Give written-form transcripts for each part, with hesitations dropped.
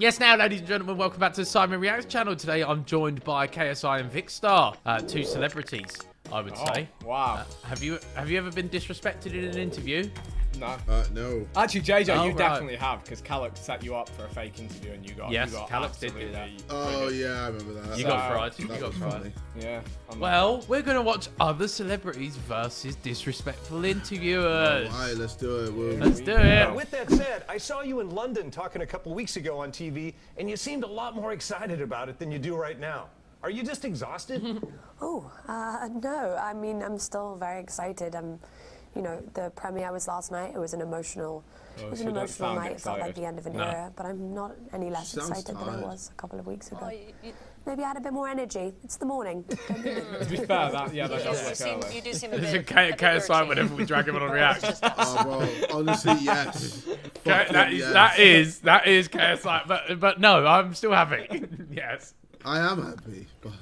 Yes, now, ladies and gentlemen, welcome back to the SidemenReacts channel. Today, I'm joined by KSI and Vicstar, two celebrities, I would say. Wow. Have you ever been disrespected in an interview? No. No. Actually, JJ, Oh, you right. definitely have, because Callux set you up for a fake interview and you got. Yes, you got Callux did do absolutely that. Oh yeah, I remember that. You got So, fried. You That got was fried. funny. Yeah. Well, we're going to watch other celebrities versus disrespectful interviewers. Alright, let's do it. We'll... Let's do it. With that said, I saw you in London talking a couple weeks ago on TV, and you seemed a lot more excited about it than you do right now. Are you just exhausted? No. I mean, I'm still very excited. You know, the premiere was last night. It was an emotional, night. It felt like the end of an era. But I'm not any less Sounds excited than I tired. was a couple of weeks ago. Maybe I had a bit more energy. It's the morning. Don't be mean. To be fair, that does look early. You do seem a There's bit. a KSI whenever we drag him on a react. Oh, well, honestly, yes. That is KSI, but no, I'm still happy. Yes. I am happy, but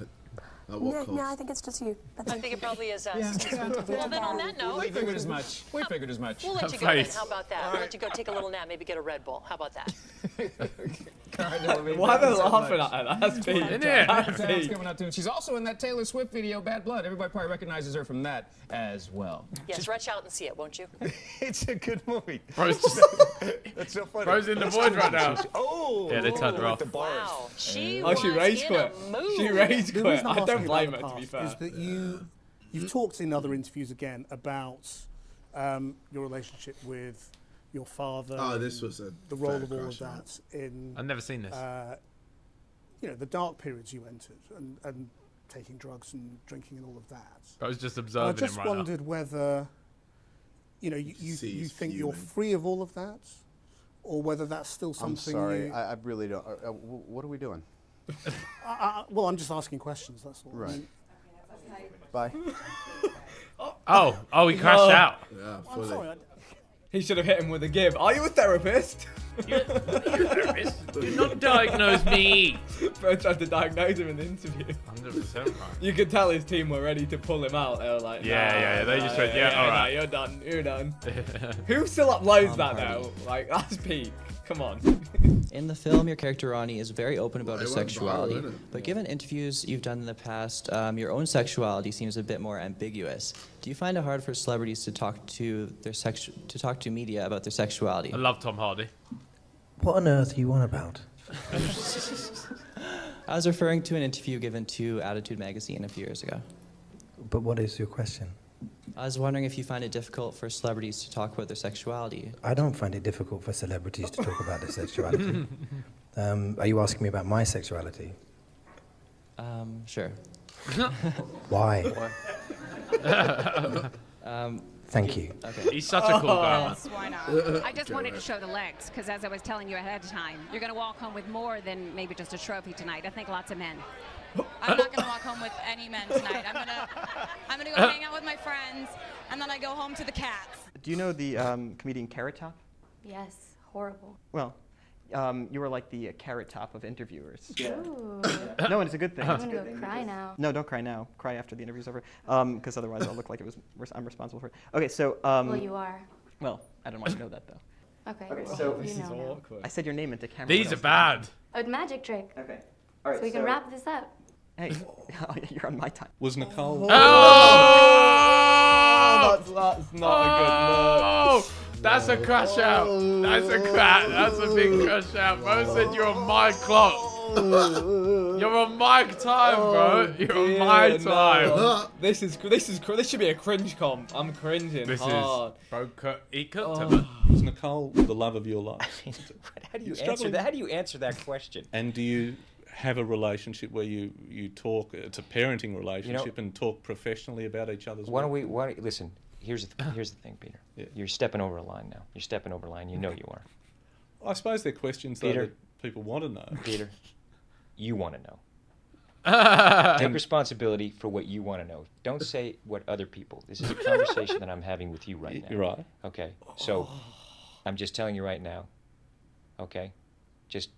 at what cost? No, I think it's just you. That's I think it probably is us. Yeah. Well, then on that note, We figured as much. We figured as much. we'll let you go then. Face. How about that? We'll let you go take a little nap, maybe get a Red Bull. How about that? Why are they laughing at her? That's Pete. Isn't it? That's That's Pete. coming out too. And she's also in that Taylor Swift video, Bad Blood. Everybody probably recognizes her from that as well. Yes, stretch out and see it, won't you? It's a good movie. Bro's, That's so funny. Bro's in the void right now. Oh, Yeah, they turned her like off. the bars. Wow. She Oh, she was rage in quit. a mood. She rage The quit. reason I'm I don't asking blame about her, the to be past fair. is that you've talked in other interviews again about your relationship with your father. Oh, this was a the role fair of all of crash out. that in I've never seen this. you know, the dark periods you entered and taking drugs and drinking and all of that. I was just And I observing just him right wondered whether you know you He's think you're fuming. free of all of that, or whether that's still something. I'm sorry, You, I really don't. What are we doing? well, I'm just asking questions. That's all. Right. I mean, Bye. now. Oh, he crashed out. Yeah, I'm fully. sorry. He should have hit him with a give. Are you a therapist? You're nervous. Do not diagnose me. Bro tried to diagnose him in the interview. 100% right. You could tell his team were ready to pull him out. They were like, Yeah, they just went, yeah, all right. You're done. You're done. Who still uploads that now? Like, that's peak. Come on. In the film, your character Ronnie is very open about Well, her it went sexuality, viral, didn't it? but given interviews you've done in the past, your own sexuality seems a bit more ambiguous. Do you find it hard for celebrities to talk to their media about their sexuality? I love Tom Hardy. What on earth are you on about? I was referring to an interview given to Attitude magazine a few years ago. But what is your question? I was wondering if you find it difficult for celebrities to talk about their sexuality. I don't find it difficult for celebrities to talk about their sexuality. Are you asking me about my sexuality? Sure. Why? Thank you. Okay. He's such a cool guy. Yes, why not? I just wanted to show the legs, because as I was telling you ahead of time, you're going to walk home with more than maybe just a trophy tonight. I think lots of men. I'm not going to walk home with any men tonight. I'm gonna go hang out with my friends, and then I go home to the cats. Do you know the comedian Carrot Top? Yes, horrible. Well, you were like the Carrot Top of interviewers. Ooh. No, and it's a good thing. I'm going to go cry now. No, don't cry now. Cry after the interview's over, because otherwise I'll look like I'm responsible for it. Okay, so. Well, you are. Well, I don't want you to know that though. Okay, Okay, well, so you know now. I said your name into camera. These What are else? bad. A magic trick. Okay. All right. So we can wrap this up. Hey, you're on my time. Was Nicole? Oh! That's not a good look. That's a crash out. That's a big crash out. Bro said you're on my clock. You're on my time, bro. You're on my time. This should be a cringe comp. I'm cringing hard. Bro, he cooked him. Was Nicole the love of your life? How do you answer that? How do you answer that question? And do you have a relationship where you talk? It's a parenting relationship and talk professionally about each other's. Why don't we? Listen. Here's the thing, Peter. Yeah. You're stepping over a line now. You're stepping over a line. You know you are. I suppose they're questions though, Peter. that people want to know. Peter, you want to know. Take responsibility for what you want to know. Don't say what other people. This is a conversation that I'm having with you right now. You're right. Okay. So, I'm just telling you right now. Okay. Just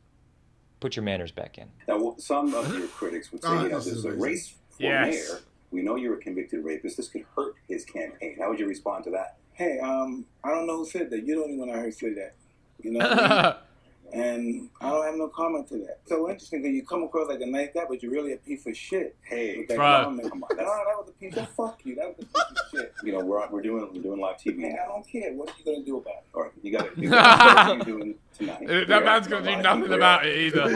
put your manners back in. Now, some of your critics would say, you know, this is a race for mayor. We know you're a convicted rapist. This could hurt his campaign. How would you respond to that? Hey, I don't know who said that. You don't even know who said that. You know what I mean? And I don't have no comment to that. So interesting that you come across like a nice guy, but you're really a piece of shit. Hey, that comment, come on. That was a piece of fuck you. That was a piece of shit. You know, we're doing live TV. Man, I don't care. What are you gonna do about it? All right, you got it. What are you doing tonight? That man's gonna do nothing about it either.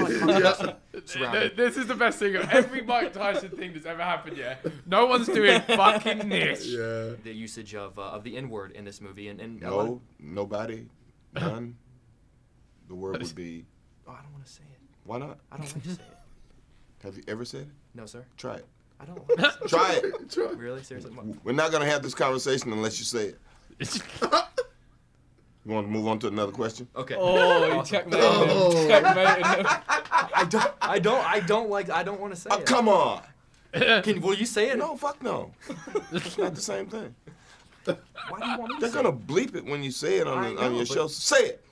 This is the best thing of every Mike Tyson thing that's ever happened. Yeah, no one's doing fucking this. Yeah. The usage of the N-word in this movie, and no, nobody, none. The word would be. Oh, I don't want to say it. Why not? I don't like to say it. Have you ever said it? No, sir. Try it. I don't want to say it. Try it. Really? Seriously? We're not going to have this conversation unless you say it. You want to move on to another question? Okay. Oh, you checkmated him. Checkmated him. I don't want to say it. Come on. Will you say it? No, fuck no. It's not the same thing. Why do you want me to They're say going to bleep it when you say it on your show. Say it.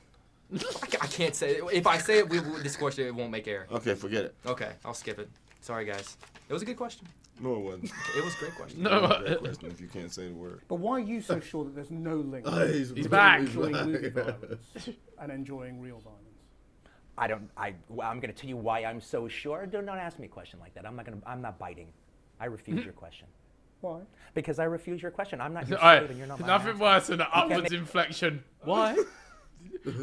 I can't say it. If I say it, this question it won't make air. Okay, forget it. Okay, I'll skip it. Sorry, guys. It was a good question. No, it wasn't. It was a great question. No, it was a great question if you can't say the word. But why are you so sure that there's no link He's back. between enjoying movie violence and enjoying real violence? I'm going to tell you why I'm so sure. Don't ask me a question like that. I'm not biting. I refuse your question. Why? Because I refuse your question. I'm not your All right, slave and you're not my nothing master. worse than an upwards inflection. Why?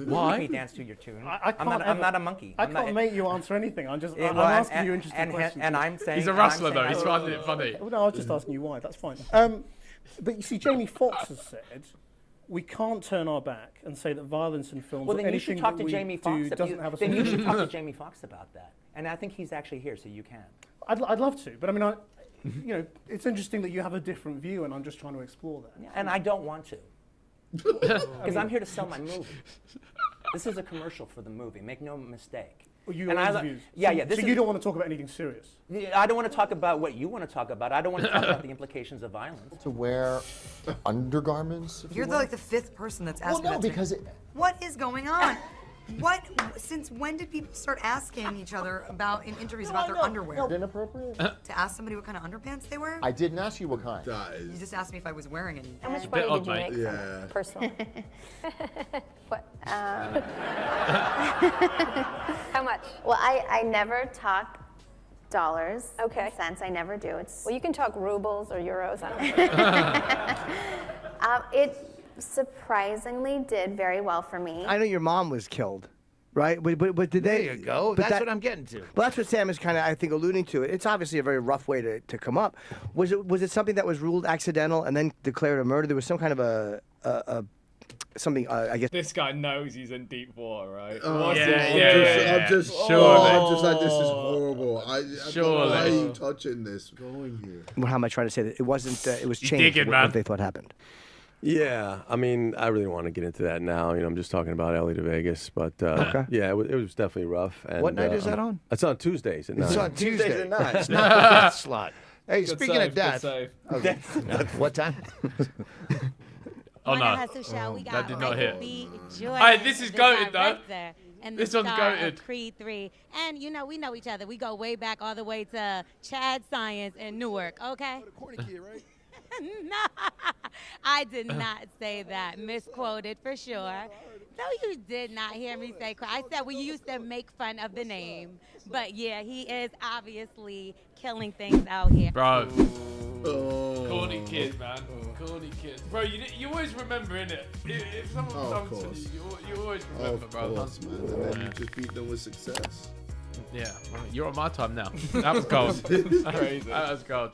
Why? Make me dance to your tune. I'm not a monkey. I can't make you answer anything. I'm Well, asking you interesting questions. And I'm saying he's a rustler though. He's finding it funny. No, I was just asking you why. That's fine. But you see, Jamie Foxx has said we can't turn our back and say that violence in films Well, or then you anything should talk that to we Jamie do Foxx. doesn't have a Then you should talk to solution. Jamie Foxx about that. And I think he's actually here, so you can. I'd love to, but I mean, you know, it's interesting that you have a different view, and I'm just trying to explore that. Yeah, and I don't want to. Because I'm here to sell my movie. This is a commercial for the movie. Make no mistake. Well, you and interviews. Yeah. So you don't want to talk about anything serious? I don't want to talk about what you want to talk about. I don't want to talk about the implications of violence. To wear undergarments? You're like the fifth person that's asking Well, no, that to me. because What is going on? Since when did people start asking each other in interviews about their underwear? Inappropriate? To ask somebody what kind of underpants they wear? I didn't ask you what kind. You just asked me if I was wearing any. How much money did you make from it, personally? What? How much? Well, I never talk dollars. Okay. Cents. I never do. Well, you can talk rubles or euros. I don't know. It surprisingly did very well for me. I know your mom was killed, right? But did they? There you go. but That's what I'm getting to. Well, that's what Sam is kind of, I think, alluding to. It's obviously a very rough way to come up. Was it something that was ruled accidental and then declared a murder? There was some kind of something. I guess this guy knows he's in deep water, right? I'm This is horrible. Surely. Why are you touching this? Going here. Well, how am I trying to say that? It wasn't. It was You changed. dig it, what man. they thought happened. Yeah, I mean, I really don't want to get into that now. You know, I'm just talking about LA to Vegas, but Okay. yeah, it was definitely rough. And, What night is that on? It's on Tuesdays at 9. It's on Tuesday. at 9. It's not the death slot. Hey, Good speaking save, of death. good Okay. What time? Oh no, that did not hit. Hey, this is goated though. And This the one's star goated. of Creed 3. And, you know, we know each other. We go way back all the way to Chad Science in Newark, okay? Corny kid, right? No, I did not say that. Misquoted for sure. No, you did not hear me say. I said we used to make fun of the name, but yeah, he is obviously killing things out here. Bro. Corny kids, man. Corny kids. Bro, you always remember, innit? If someone comes to you always remember, bro. Of course, man. And then you just beat them with success. Yeah, you're on my time now. That was gold. Crazy. That was gold.